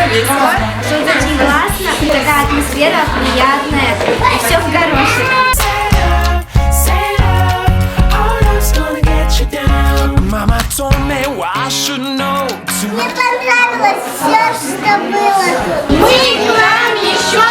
весело. Тут очень классно, такая атмосфера приятная, и все в горошек. Mama told me what I should know. Мне понравилось все, что было тут. Мы к вам еще